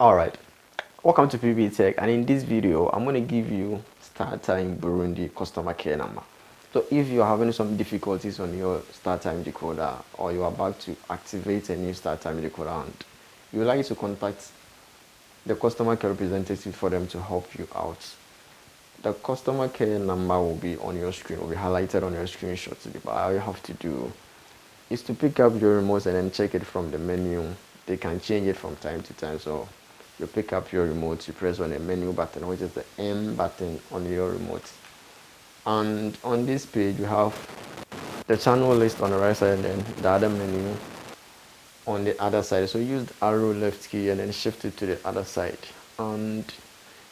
Alright, welcome to Pbteck, and in this video I'm going to give you StarTimes Burundi customer care number. So if you're having some difficulties on your StarTimes decoder, or you're about to activate a new StarTimes decoder and you would like to contact the customer care representative for them to help you out, the customer care number will be on your screen, will be highlighted on your screen shortly. But all you have to do is to pick up your remote and then check it from the menu. They can change it from time to time, so you pick up your remote, you press on the menu button, which is the M button on your remote, and on this page you have the channel list on the right side and then the other menu on the other side. So use the arrow left key and then shift it to the other side, and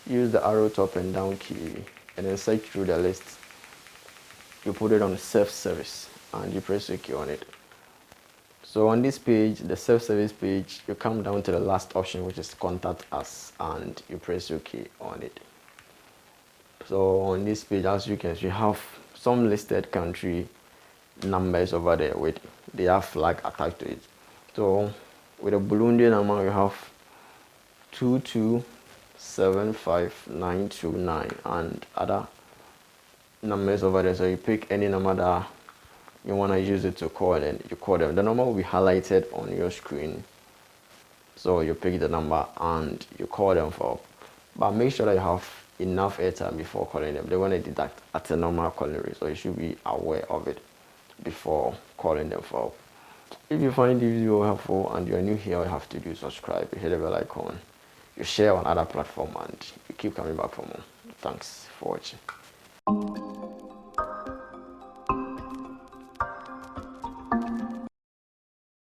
use the arrow top and down key and then search through the list. You put it on self-service and you press OK on it. So on this page, the self-service page, you come down to the last option, which is contact us, and you press OK on it. So on this page, as you can see, you have some listed country numbers over there with their flag attached to it. So with a Burundi number, you have 2275929 and other numbers over there. So you pick any number that you want to use it to call, and you call them. The number will be highlighted on your screen, so you pick the number and you call them for. But make sure that you have enough airtime before calling them. They want to deduct at a normal calling rate, so you should be aware of it before calling them for. If you find this video helpful and you're new here, all you have to do is subscribe, you hit the bell icon, you share on other platforms, and you keep coming back for more. Thanks for watching.